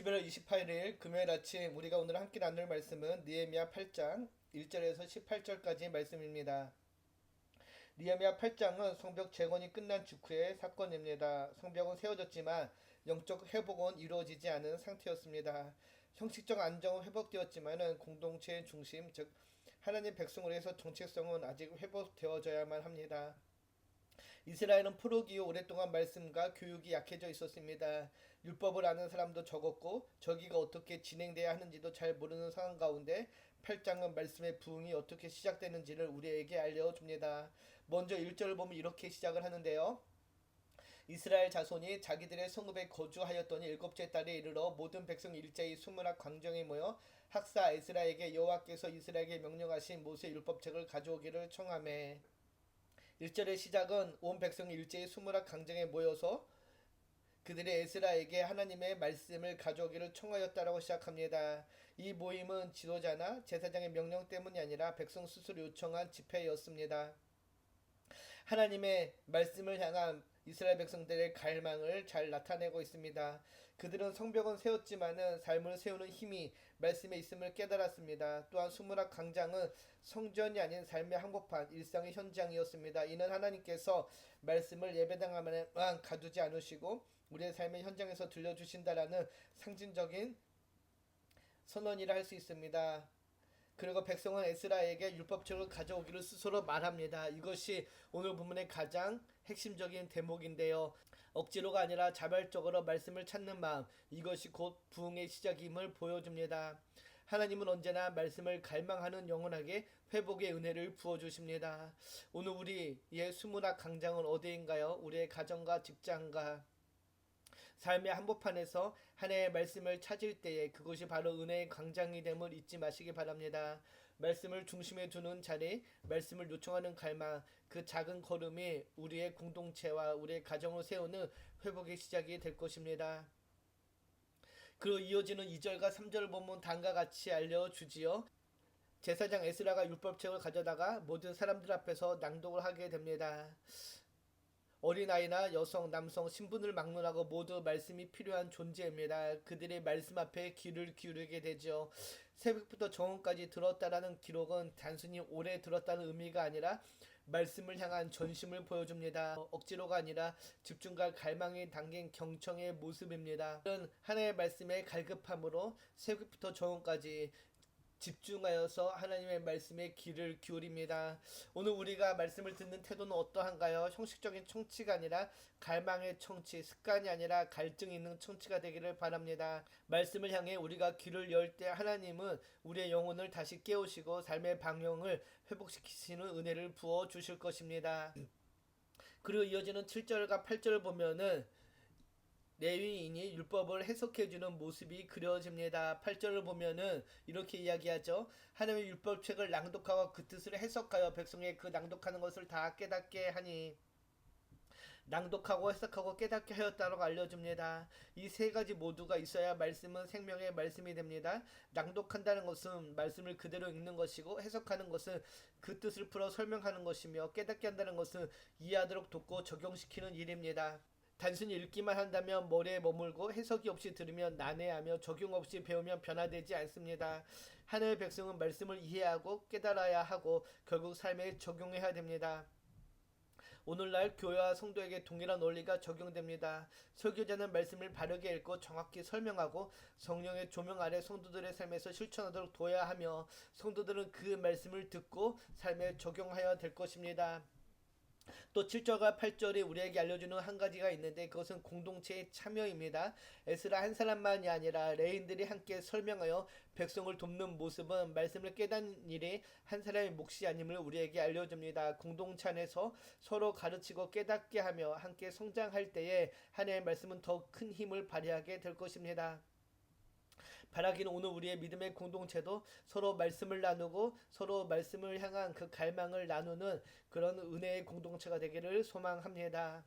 11월 28일 금요일 아침 우리가 오늘 함께 나눌 말씀은 느헤미야 8장 1절에서 18절까지의 말씀입니다. 느헤미야 8장은 성벽 재건이 끝난 직후의 사건입니다. 성벽은 세워졌지만 영적 회복은 이루어지지 않은 상태였습니다. 형식적 안정은 회복되었지만 공동체의 중심, 즉 하나님 백성을 위해서 정체성은 아직 회복되어져야만 합니다. 이스라엘은 포로기 후 오랫동안 말씀과 교육이 약해져 있었습니다. 율법을 아는 사람도 적었고 저기가 어떻게 진행돼야 하는지도 잘 모르는 상황 가운데 8장은 말씀의 부흥이 어떻게 시작되는지를 우리에게 알려줍니다. 먼저 1절을 보면 이렇게 시작을 하는데요. 이스라엘 자손이 자기들의 성읍에 거주하였더니 일곱째 달에 이르러 모든 백성이 일제히 수문학 광정에 모여 학사 에스라에게 여호와께서 이스라엘에게 명령하신 모세 율법책을 가져오기를 청하매. 1절의 시작은 온 백성이 일제히 수무락 강정에 모여서 그들의 에스라에게 하나님의 말씀을 가져오기를 청하였다라고 시작합니다. 이 모임은 지도자나 제사장의 명령 때문이 아니라 백성 스스로 요청한 집회였습니다. 하나님의 말씀을 향한 이스라엘 백성들의 갈망을 잘 나타내고 있습니다. 그들은 성벽은 세웠지만은 삶을 세우는 힘이 말씀에 있음을 깨달았습니다. 또한 수무락 강장은 성전이 아닌 삶의 한복판, 일상의 현장이었습니다. 이는 하나님께서 말씀을 예배당에만 가두지 않으시고 우리의 삶의 현장에서 들려주신다라는 상징적인 선언이라 할 수 있습니다. 그리고 백성은 에스라에게 율법책을 가져오기를 스스로 말합니다. 이것이 오늘 본문의 가장 핵심적인 대목인데요. 억지로가 아니라 자발적으로 말씀을 찾는 마음, 이것이 곧 부흥의 시작임을 보여줍니다. 하나님은 언제나 말씀을 갈망하는 영혼에게 회복의 은혜를 부어주십니다. 오늘 우리의 수문학 강장은 어디인가요? 우리의 가정과 직장과 삶의 한복판에서 하나님의 말씀을 찾을 때에 그것이 바로 은혜의 광장이 됨을 잊지 마시기 바랍니다. 말씀을 중심에 두는 자리, 말씀을 요청하는 갈망, 그 작은 걸음이 우리의 공동체와 우리의 가정을 세우는 회복의 시작이 될 것입니다. 그리고 이어지는 2절과 3절을 보면 다음과 같이 알려주지요. 제사장 에스라가 율법책을 가져다가 모든 사람들 앞에서 낭독을 하게 됩니다. 어린아이나 여성, 남성, 신분을 막론하고 모두 말씀이 필요한 존재입니다. 그들의 말씀 앞에 귀를 기울이게 되죠. 새벽부터 정오까지 들었다라는 기록은 단순히 오래 들었다는 의미가 아니라 말씀을 향한 전심을 보여줍니다. 억지로가 아니라 집중과 갈망이 담긴 경청의 모습입니다. 이런 하나님의 말씀의 갈급함으로 새벽부터 정오까지 집중하여서 하나님의 말씀에 귀를 기울입니다. 오늘 우리가 말씀을 듣는 태도는 어떠한가요? 형식적인 청취가 아니라 갈망의 청취, 습관이 아니라 갈증이 있는 청취가 되기를 바랍니다. 말씀을 향해 우리가 귀를 열 때 하나님은 우리의 영혼을 다시 깨우시고 삶의 방향을 회복시키시는 은혜를 부어 주실 것입니다. 그리고 이어지는 7절과 8절을 보면은 레위인이 율법을 해석해주는 모습이 그려집니다. 8절을 보면은 이렇게 이야기하죠. 하나님의 율법책을 낭독하고 그 뜻을 해석하여 백성의 그 낭독하는 것을 다 깨닫게 하니 낭독하고 해석하고 깨닫게 하였다고 알려줍니다. 이 세 가지 모두가 있어야 말씀은 생명의 말씀이 됩니다. 낭독한다는 것은 말씀을 그대로 읽는 것이고 해석하는 것은 그 뜻을 풀어 설명하는 것이며 깨닫게 한다는 것은 이해하도록 돕고 적용시키는 일입니다. 단순히 읽기만 한다면 머리에 머물고 해석이 없이 들으면 난해하며 적용 없이 배우면 변화되지 않습니다. 하나님의 백성은 말씀을 이해하고 깨달아야 하고 결국 삶에 적용해야 됩니다. 오늘날 교회와 성도에게 동일한 원리가 적용됩니다. 설교자는 말씀을 바르게 읽고 정확히 설명하고 성령의 조명 아래 성도들의 삶에서 실천하도록 도와야 하며 성도들은 그 말씀을 듣고 삶에 적용하여야 될 것입니다. 또 7절과 8절이 우리에게 알려주는 한 가지가 있는데 그것은 공동체의 참여입니다. 에스라 한 사람만이 아니라 레인들이 함께 설명하여 백성을 돕는 모습은 말씀을 깨닫는 일이 한 사람의 몫이 아님을 우리에게 알려줍니다. 공동체 안에서 서로 가르치고 깨닫게 하며 함께 성장할 때에 하나님의 말씀은 더 큰 힘을 발휘하게 될 것입니다. 바라기는 오늘 우리의 믿음의 공동체도 서로 말씀을 나누고 서로 말씀을 향한 그 갈망을 나누는 그런 은혜의 공동체가 되기를 소망합니다.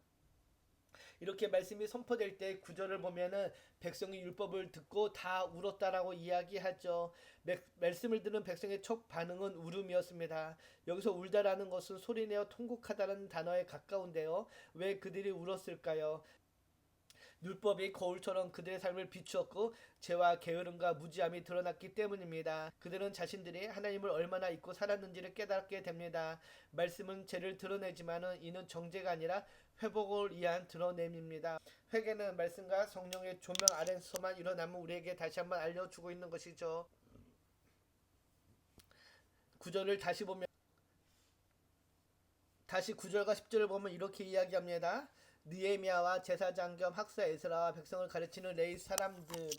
이렇게 말씀이 선포될 때 구절을 보면은 백성이 율법을 듣고 다 울었다라고 이야기하죠. 말씀을 들은 백성의 첫 반응은 울음이었습니다. 여기서 울다라는 것은 소리내어 통곡하다라는 단어에 가까운데요. 왜 그들이 울었을까요? 율법이 거울처럼 그들의 삶을 비추었고 죄와 게으름과 무지함이 드러났기 때문입니다. 그들은 자신들이 하나님을 얼마나 잊고 살았는지를 깨닫게 됩니다. 말씀은 죄를 드러내지만은 이는 정죄가 아니라 회복을 위한 드러냄입니다. 회개는 말씀과 성령의 조명 아래서만 일어나면 우리에게 다시 한번 알려주고 있는 것이죠. 구절을 다시 보면 다시 9절과 10절을 보면 이렇게 이야기합니다. 느헤미야와 제사장 겸 학사 에스라와 백성을 가르치는 레위 사람들의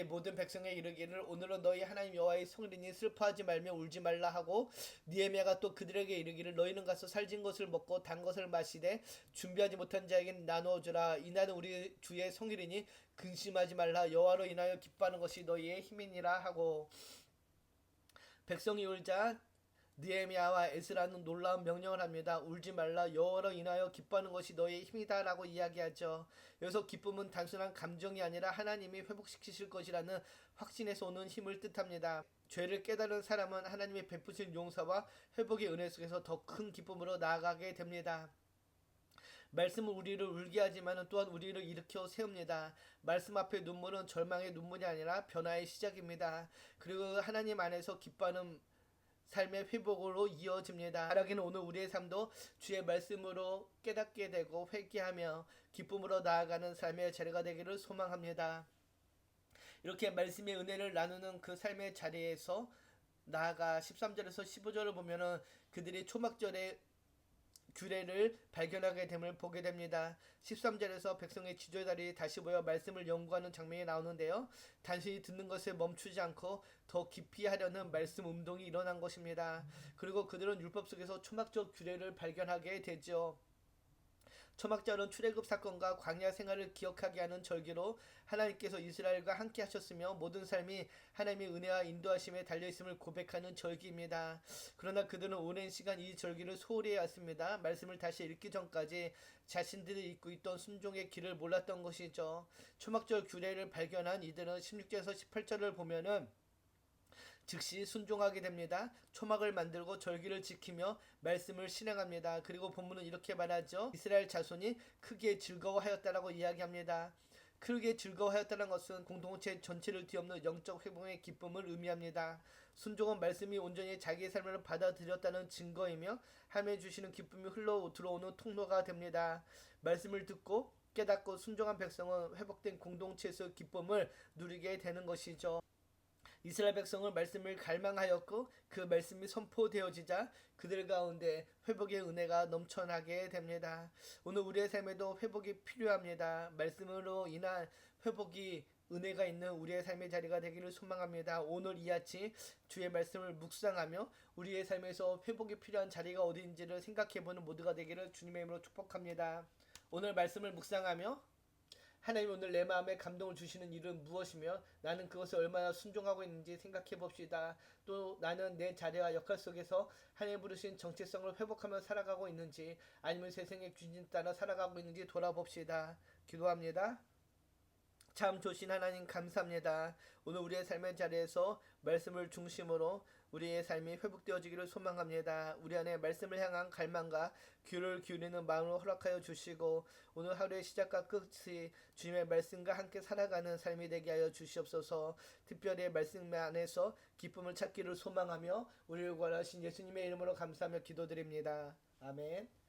모든 백성에 이르기를 오늘은 너희 하나님 여호와의 성린이 슬퍼하지 말며 울지 말라 하고 느헤미야가 또 그들에게 이르기를 너희는 가서 살진 것을 먹고 단 것을 마시되 준비하지 못한 자에게는 나누어 주라. 이날은 우리 주의 성일이니 근심하지 말라. 여호와로 인하여 기뻐하는 것이 너희의 힘이니라 하고 백성이 울자 느헤미야와 에스라는 놀라운 명령을 합니다. 울지 말라. 여호와로 인하여 기뻐하는 것이 너희의 힘이다라고 이야기하죠. 여기서 기쁨은 단순한 감정이 아니라 하나님이 회복시키실 것이라는 확신에서 오는 힘을 뜻합니다. 죄를 깨달은 사람은 하나님의 베푸신 용서와 회복의 은혜 속에서 더 큰 기쁨으로 나아가게 됩니다. 말씀은 우리를 울게 하지만 또한 우리를 일으켜 세웁니다. 말씀 앞에 눈물은 절망의 눈물이 아니라 변화의 시작입니다. 그리고 하나님 안에서 기뻐하는 삶의 회복으로 이어집니다. 바라기는 오늘 우리의 삶도 주의 말씀으로 깨닫게 되고 회개하며 기쁨으로 나아가는 삶의 자리가 되기를 소망합니다. 이렇게 말씀의 은혜를 나누는 그 삶의 자리에서 나아가 13절에서 15절을 보면은 그들이 초막절에 규례를 발견하게 됨을 보게 됩니다. 13절에서 백성의 지도자들이 다시 모여 말씀을 연구하는 장면이 나오는데요. 단순히 듣는 것에 멈추지 않고 더 깊이 하려는 말씀 운동이 일어난 것입니다. 그리고 그들은 율법 속에서 초막적 규례를 발견하게 되죠. 초막절은 출애굽 사건과 광야 생활을 기억하게 하는 절기로 하나님께서 이스라엘과 함께 하셨으며 모든 삶이 하나님의 은혜와 인도하심에 달려있음을 고백하는 절기입니다. 그러나 그들은 오랜 시간 이 절기를 소홀히 해왔습니다. 말씀을 다시 읽기 전까지 자신들이 잊고 있던 순종의 길을 몰랐던 것이죠. 초막절 규례를 발견한 이들은 16절에서 18절을 보면은 즉시 순종하게 됩니다. 초막을 만들고 절기를 지키며 말씀을 실행합니다. 그리고 본문은 이렇게 말하죠. 이스라엘 자손이 크게 즐거워하였다라고 이야기합니다. 크게 즐거워하였다는 것은 공동체 전체를 뒤엎는 영적 회복의 기쁨을 의미합니다. 순종은 말씀이 온전히 자기의 삶을 받아들였다는 증거이며 하나님이 주시는 기쁨이 흘러 들어오는 통로가 됩니다. 말씀을 듣고 깨닫고 순종한 백성은 회복된 공동체에서 기쁨을 누리게 되는 것이죠. 이스라엘 백성은 말씀을 갈망하였고 그 말씀이 선포되어지자 그들 가운데 회복의 은혜가 넘쳐나게 됩니다. 오늘 우리의 삶에도 회복이 필요합니다. 말씀으로 인한 회복이 은혜가 있는 우리의 삶의 자리가 되기를 소망합니다. 오늘 이 아침 주의 말씀을 묵상하며 우리의 삶에서 회복이 필요한 자리가 어디인지를 생각해보는 모두가 되기를 주님의 이름으로 축복합니다. 오늘 말씀을 묵상하며 하나님 오늘 내 마음에 감동을 주시는 일은 무엇이며 나는 그것을 얼마나 순종하고 있는지 생각해 봅시다. 또 나는 내 자리와 역할 속에서 하나님 부르신 정체성을 회복하며 살아가고 있는지 아니면 세상의 규진 따라 살아가고 있는지 돌아봅시다. 기도합니다. 참 좋으신 하나님 감사합니다. 오늘 우리의 삶의 자리에서 말씀을 중심으로 우리의 삶이 회복되어지기를 소망합니다. 우리 안에 말씀을 향한 갈망과 귀를 기울이는 마음을 허락하여 주시고 오늘 하루의 시작과 끝이 주님의 말씀과 함께 살아가는 삶이 되게 하여 주시옵소서. 특별히 말씀 안에서 기쁨을 찾기를 소망하며 우리를 구원하신 예수님의 이름으로 감사하며 기도드립니다. 아멘.